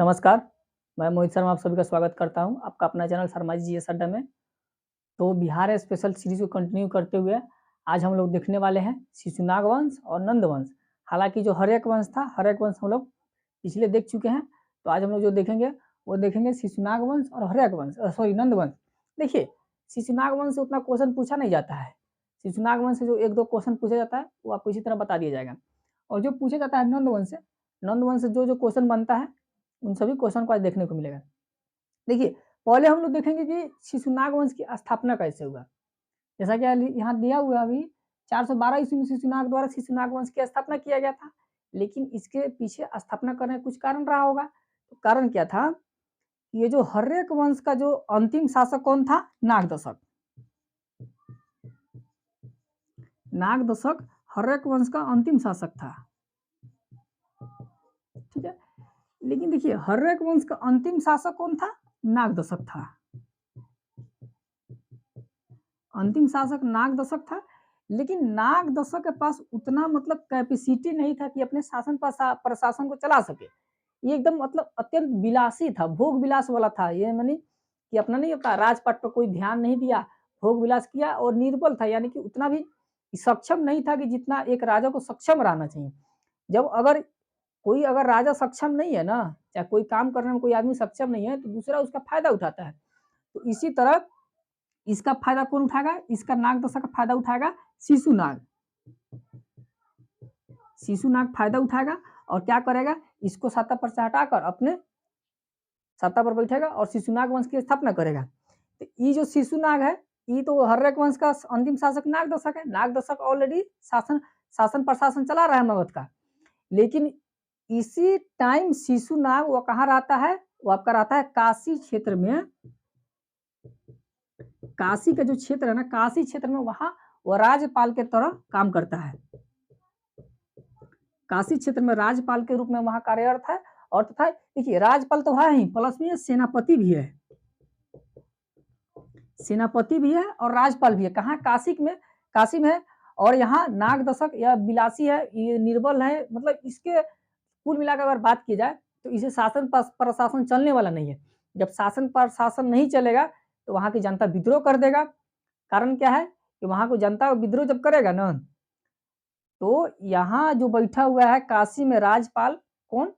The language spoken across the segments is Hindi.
नमस्कार, मैं मोहित शर्मा आप सभी का स्वागत करता हूं आपका अपना चैनल शर्मा जी जीएस अड्डा में। तो बिहार स्पेशल सीरीज को कंटिन्यू करते हुए आज हम लोग देखने वाले हैं शिशुनाग वंश और नंद वंश। हालांकि जो हर्यक वंश था, हर्यक वंश हम लोग पिछले देख चुके हैं। तो आज हम लोग जो देखेंगे वो देखेंगे शिशुनाग वंश और हर्यक वंश, सॉरी नंद वंश। देखिए, शिशुनाग वंश से उतना क्वेश्चन पूछा नहीं जाता है। शिशुनाग वंश से जो एक दो क्वेश्चन पूछा जाता है वो आपको इसी तरह बता दिया जाएगा। और जो पूछा जाता है नंद वंश से, नंद वंश से जो क्वेश्चन बनता है उन सभी क्वेश्चन को आज देखने को मिलेगा। देखिए, पहले हम लोग देखेंगे कि शिशुनाग वंश की स्थापना कैसे हुआ। जैसा कि यहाँ दिया हुआ है अभी 412 ईस्वी में शिशुनाग द्वारा शिशुनाग वंश की स्थापना किया गया था। लेकिन इसके पीछे स्थापना करने का कुछ कारण रहा होगा। तो कारण क्या था? ये जो हर्यक वंश का जो अंतिम शासक कौन था? नागदशक। नागदशक हर्यक वंश का अंतिम शासक था। ठीक है, लेकिन देखिए हर्यक वंश का अंतिम शासक कौन था? नागदशक था। अंतिम शासक नागदशक था। लेकिन नागदशक के पास उतना मतलब कैपेसिटी नहीं था कि अपने शासन प्रशासन को चला सके। ये एकदम मतलब अत्यंत विलासी था, भोग विलास वाला था। ये मानी कि अपना नहीं होता, राजपाट पर कोई ध्यान नहीं दिया, भोग विलास किया और निर्बल था, यानी कि उतना भी सक्षम नहीं था कि जितना एक राजा को सक्षम रहना चाहिए। जब अगर राजा सक्षम नहीं है ना, चाहे कोई काम करने में कोई आदमी सक्षम नहीं है, तो दूसरा उसका फायदा उठाता है। तो इसी तरह इसका फायदा कौन उठाएगा? इसका नागदशा का फायदा उठाएगा शिशुनाग। शिशुनाग फायदा उठाएगा और क्या करेगा? इसको सत्ता पर से हटाकर अपने सत्ता पर बैठेगा और शिशुनाग वंश की स्थापना करेगा। तो ये जो शिशुनाग है, ये तो हर्यक वंश का अंतिम शासक नागदशक है। नागदशक ऑलरेडी शासन प्रशासन चला रहा है मगध का। लेकिन इसी टाइम शिशुनाग वो कहाँ रहता है? वो आपका रहता है काशी क्षेत्र में। काशी का जो क्षेत्र है ना, काशी क्षेत्र में वहां वो राज्यपाल के तरह काम करता है। काशी क्षेत्र में राज्यपाल के रूप में वहां कार्यरत है। और तथा देखिए राज्यपाल तो है ही, प्लस में सेनापति भी है। सेनापति भी है और राज्यपाल भी है। कहाँ? काशी में है। और यहाँ नागदशक या बिलासी है, ये निर्बल है। मतलब इसके कुल मिलाकर अगर बात की जाए तो इसे शासन प्रशासन चलने वाला नहीं है। जब शासन प्रशासन नहीं चलेगा तो वहां की जनता विद्रोह कर देगा। कारण क्या है कि वहां को जनता विद्रोह जब करेगा ना, तो यहाँ जो बैठा हुआ है काशी में राजपाल, कौन?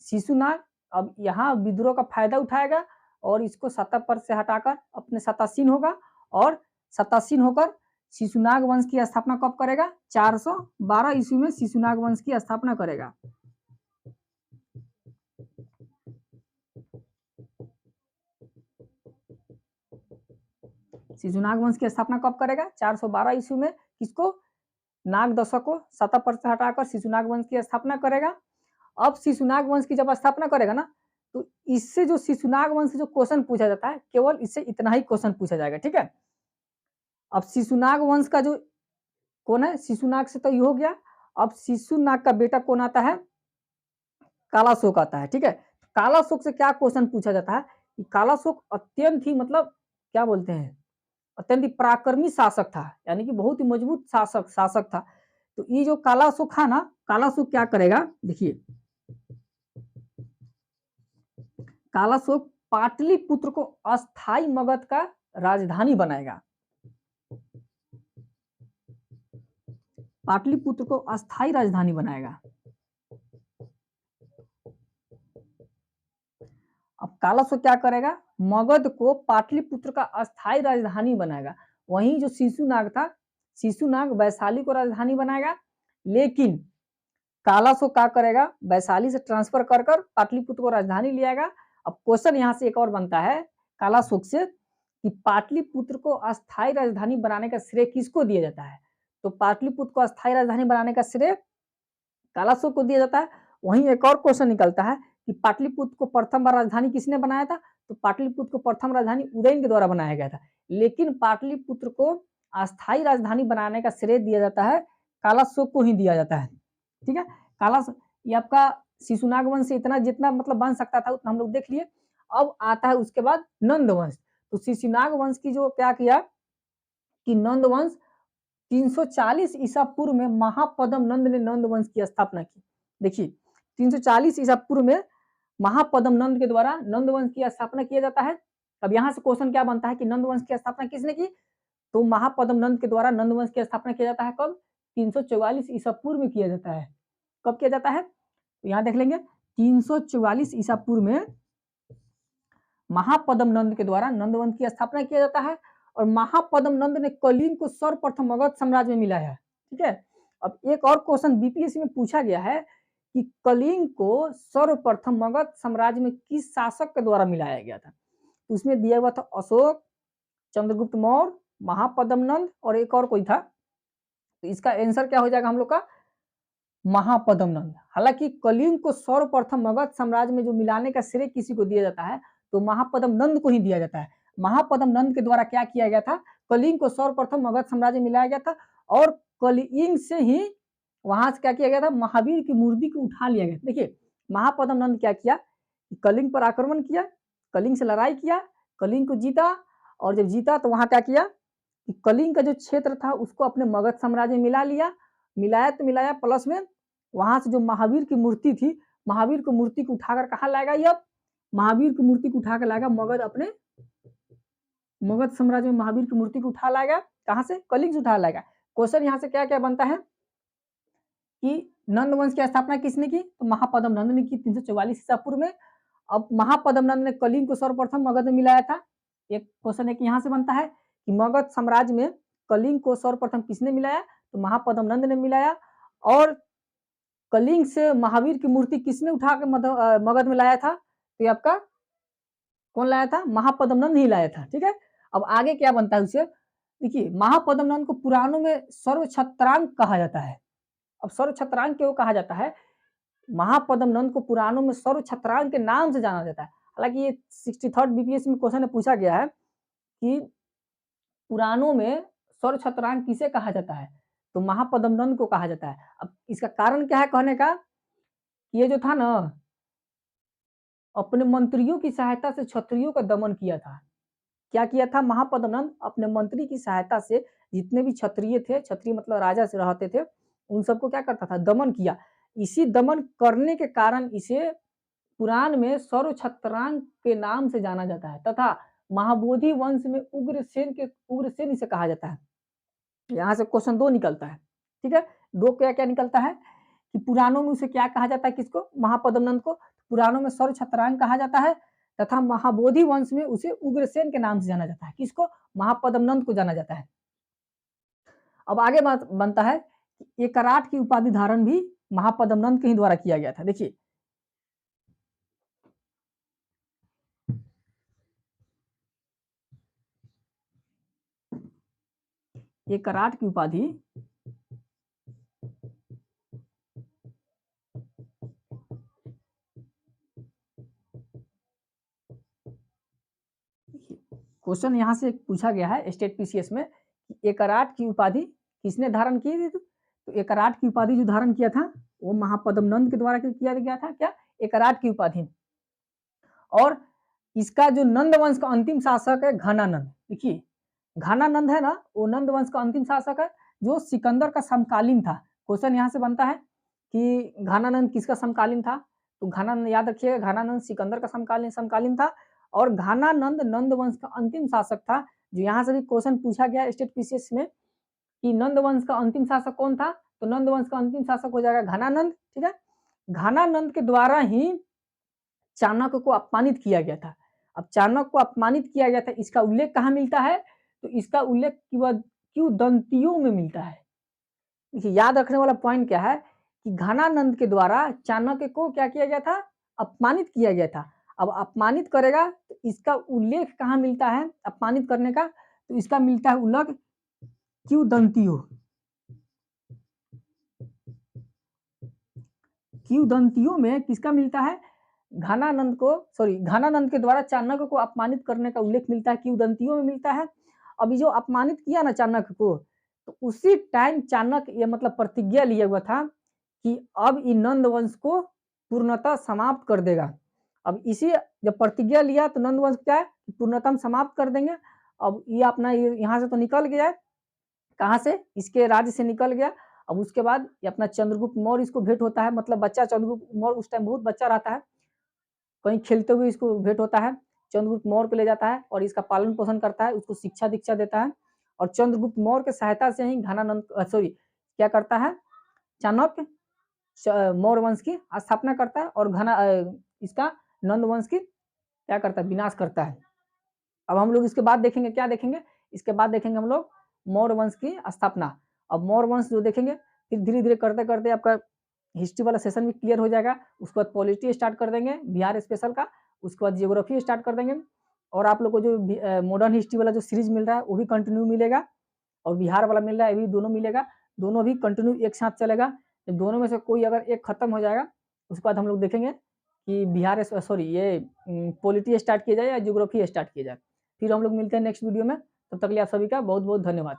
शिशुनाग। अब यहाँ विद्रोह का फायदा उठाएगा और इसको सत्ता पर से हटाकर अपने सत्तासीन होगा। और सत्तासीन होकर शिशुनाग वंश की स्थापना कब करेगा? 412 ईस्वी में शिशुनाग वंश की स्थापना करेगा। शिशुनाग वंश की स्थापना कब करेगा? 412 ईस्वी में। किसको? नागदशक को सत्ता पर से हटाकर शिशुनाग वंश की स्थापना करेगा। अब शिशुनाग वंश की जब स्थापना करेगा ना, तो इससे जो शिशुनाग वंश से जो क्वेश्चन पूछा जाता है, केवल इससे इतना ही क्वेश्चन पूछा जाएगा। ठीक है, अब शिशुनाग वंश का जो कौन है? शिशुनाग से तो ये हो गया। अब शिशुनाग का बेटा कौन आता है? कालाशोक आता है। ठीक है, कालाशोक से क्या क्वेश्चन पूछा जाता है कि कालाशोक अत्यंत ही मतलब क्या बोलते हैं, अत्यंत ही पराक्रमी शासक था, यानी कि बहुत ही मजबूत शासक था। तो ये जो कालाशोक था ना, कालाशोक क्या करेगा? देखिए, कालाशोक पाटलिपुत्र को अस्थाई मगध का राजधानी बनाएगा। पाटलिपुत्र को अस्थाई राजधानी बनाएगा। अब कालाशोक क्या करेगा? मगध को पाटलिपुत्र का अस्थाई राजधानी बनाएगा। वहीं जो शिशुनाग था, शिशुनाग वैशाली को राजधानी बनाएगा। लेकिन कालाशोक क्या करेगा? वैशाली से ट्रांसफर कर पाटलिपुत्र को राजधानी ले आएगा। अब क्वेश्चन यहाँ से एक और बनता है कालाशोक से कि पाटलिपुत्र को अस्थाई राजधानी बनाने का श्रेय किसको दिया जाता है? तो पाटलिपुत्र को अस्थाई राजधानी बनाने का श्रेय कालाशोक को दिया जाता है। वहीं एक और क्वेश्चन निकलता है कि पाटलिपुत्र को प्रथम बार राजधानी किसने बनाया था? तो पाटलिपुत्र को प्रथम राजधानी उदयन के द्वारा बनाया गया था। लेकिन पाटलिपुत्र को अस्थाई राजधानी बनाने का श्रेय दिया जाता है कालाशोक को ही दिया जाता है। ठीक है, ये आपका शिशुनाग वंश से इतना जितना मतलब बन सकता था उतना हम लोग देख लिए। अब आता है उसके बाद नंद वंश। तो शिशुनाग वंश की जो क्या किया कि नंद वंश 340 ईसा पूर्व में महापदम नंद ने नंद वंश की स्थापना की। देखिए 340 ईसा पूर्व में महापद्म नंद के द्वारा नंद वंश की स्थापना किया जाता है। अब यहाँ से क्वेश्चन क्या बनता है कि नंद वंश की स्थापना किसने की? तो महापद्म नंद के द्वारा नंद वंश की स्थापना किया जाता है कब? 344 ईसा पूर्व में किया जाता है। कब किया जाता है? तो यहाँ देख लेंगे 344 ईसा पूर्व में महापद्म नंद के द्वारा नंद वंश की स्थापना किया जाता है और महापद्म नंद ने कलिंग को सर्वप्रथम मगध साम्राज्य में मिलाया। ठीक है, अब एक और क्वेश्चन बीपीएससी में पूछा गया है कि कलिंग को सर्वप्रथम मगध साम्राज्य में किस शासक के द्वारा मिलाया गया था? तो उसमें दिया हुआ था अशोक, चंद्रगुप्त मौर्य, महापद्म नंद और एक और कोई था। तो इसका आंसर क्या हो जाएगा हम लोग का? महापद्म नंद। हालांकि कलिंग को सर्वप्रथम मगध साम्राज्य में जो मिलाने का श्रेय किसी को दिया जाता है तो महापद्म नंद को ही दिया जाता है। महापद्म नंद के द्वारा क्या किया गया था? कलिंग को सर्वप्रथम मगध साम्राज्य में मिलाया गया था और कलिंग से ही वहां से क्या किया गया था? महावीर की मूर्ति को उठा लिया गया। देखिए महापद्म नंद क्या किया? कलिंग पर आक्रमण किया, कलिंग से लड़ाई किया, कलिंग को जीता और जब जीता तो वहां क्या किया कि कलिंग का जो क्षेत्र था उसको अपने मगध साम्राज्य में मिला लिया। मिलाया तो मिलाया, प्लस में वहां से जो महावीर की मूर्ति थी, महावीर की मूर्ति को उठाकर कहाँ लाएगा? ये महावीर की मूर्ति को उठाकर लाएगा मगध, अपने मगध साम्राज्य में महावीर की मूर्ति को उठा लाएगा। कहां से? कलिंग से उठा लाएगा। क्वेश्चन यहाँ से क्या क्या बनता है कि नंद वंश की स्थापना किसने की? तो महापद्म नंद ने की 344 ईसा पूर्व में। अब महापद्म नंद ने कलिंग को सर्वप्रथम मगध में मिलाया था। एक क्वेश्चन एक यहाँ से बनता है कि मगध साम्राज्य में कलिंग को सर्वप्रथम किसने मिलाया? तो महापद्म नंद ने मिलाया। और कलिंग से महावीर की मूर्ति किसने उठा के मगध में लाया था? तो ये आपका कौन लाया था? महापद्म नंद ही लाया था। ठीक है, अब आगे क्या बनता है उसे देखिए। महापद्म नंद को पुराणों में सर्वछत्रांक कहा जाता है। अब सर्वछत्रांक क्यों कहा जाता है? महापद्म नंद को पुराणों में सर्वछत्रांक के नाम से जाना जाता है। हालांकि ये 63rd बीपीएससी में क्वेश्चन में पूछा गया है कि पुराणों में सर्वछत्रांक किसे कहा जाता है? तो महापद्म नंद को कहा जाता है। अब इसका कारण क्या है कहने का? ये जो था ना, अपने मंत्रियों की सहायता से क्षत्रियों का दमन किया था। क्या किया था महापद्म नंद? अपने मंत्री की सहायता से जितने भी क्षत्रिय थे, क्षत्रिय मतलब राजा से रहते थे, उन सबको क्या करता था? दमन किया। इसी दमन करने के कारण इसे पुराण में सर्वछत्रांक के नाम से जाना जाता है तथा महाबोधि वंश में उग्रसेन इसे कहा जाता है। यहाँ से क्वेश्चन 2 निकलता है। ठीक है, 2 क्या क्या निकलता है कि पुराणों में उसे क्या कहा जाता है? किसको? महापद्म नंद को पुराणों में सर्वछत्रांक कहा जाता है तथा महाबोधि वंश में उसे उग्रसेन के नाम से जाना जाता है। किसको? महापद्म नंद को जाना जाता है। अब आगे बात बनता है कि एकराट की उपाधि धारण भी महापद्म नंद के ही द्वारा किया गया था। देखिए एकराट की उपाधि क्वेश्चन यहाँ से पूछा गया है स्टेट पीसीएस में कि एकराट की उपाधि किसने धारण की थी? तो एकराट की उपाधि जो धारण किया था वो महापद्म नंद के द्वारा किया गया था। क्या? एकराट की उपाधि। और इसका जो नंद वंश का अंतिम शासक है घनानंद। देखिए घनानंद है ना, वो नंद वंश का अंतिम शासक है जो सिकंदर का समकालीन था। क्वेश्चन यहाँ से बनता है कि घनानंद किसका समकालीन था? तो घनानंद याद रखिएगा, घनानंद सिकंदर का समकालीन समकालीन था और घनानंद नंद वंश का अंतिम शासक था। जो यहाँ से भी क्वेश्चन पूछा गया स्टेट पीसीएस में कि नंद वंश का अंतिम शासक कौन था? तो नंद वंश का अंतिम शासक हो जाएगा घनानंद। ठीक है, घनानंद के द्वारा ही चाणक्य को अपमानित किया गया था। अब चाणक्य को अपमानित किया गया था, इसका उल्लेख कहाँ मिलता है? तो इसका उल्लेख किंवदंतियों में मिलता है। देखिए याद रखने वाला पॉइंट क्या है कि घनानंद के द्वारा चाणक्य को क्या किया गया था? अपमानित किया गया था। अब अपमानित करेगा तो इसका उल्लेख कहाँ मिलता है अपमानित करने का? तो इसका मिलता है उल्लेख किंवदंतियों। किंवदंतियों में किसका मिलता है? घनानंद के द्वारा चाणक्य को अपमानित करने का उल्लेख मिलता है, किंवदंतियों में मिलता है। अभी जो अपमानित किया ना चाणक्य को, तो उसी टाइम चाणक्य ये मतलब प्रतिज्ञा लिया हुआ था कि अब इन नंद वंश को पूर्णतः समाप्त कर देगा। अब इसी जब प्रतिज्ञा लिया तो नंद वंश क्या है? पूर्णतः समाप्त कर देंगे। अब ये अपना यहाँ से तो निकल गया है, कहाँ से? इसके राज्य से निकल गया। अब उसके बाद ये अपना चंद्रगुप्त मौर्य इसको भेंट होता है, मतलब बच्चा चंद्रगुप्त मौर्य उस टाइम बहुत बच्चा रहता है। कहीं खेलते हुए इसको भेंट होता है, चंद्रगुप्त मौर्य को ले जाता है और इसका पालन पोषण करता है, उसको शिक्षा दीक्षा देता है और चंद्रगुप्त मौर्य की सहायता से ही क्या करता है, चाणक्य मौर्य वंश की स्थापना करता है और इसका नंद वंश की क्या करता है, विनाश करता है। अब हम लोग इसके बाद देखेंगे, क्या देखेंगे, इसके बाद देखेंगे हम लोग मौर्य वंश की स्थापना। अब मौर्य वंश जो देखेंगे, फिर धीरे धीरे करते करते आपका हिस्ट्री वाला सेशन भी क्लियर हो जाएगा। उसके बाद पॉलिटी स्टार्ट कर देंगे बिहार स्पेशल का, उसके बाद जियोग्राफी स्टार्ट कर देंगे और आप लोग को जो मॉडर्न हिस्ट्री वाला जो सीरीज मिल रहा है वो भी कंटिन्यू मिलेगा और बिहार वाला मिल रहा है, ये भी दोनों मिलेगा, दोनों भी कंटिन्यू एक साथ चलेगा। जब दोनों में से कोई अगर एक खत्म हो जाएगा, उसके बाद हम लोग देखेंगे कि बिहार सॉरी ये पॉलिटी स्टार्ट किया जाए या जियोग्राफी स्टार्ट किया जाए। फिर हम लोग मिलते हैं नेक्स्ट वीडियो में, तब तक के लिए आप सभी का बहुत बहुत धन्यवाद।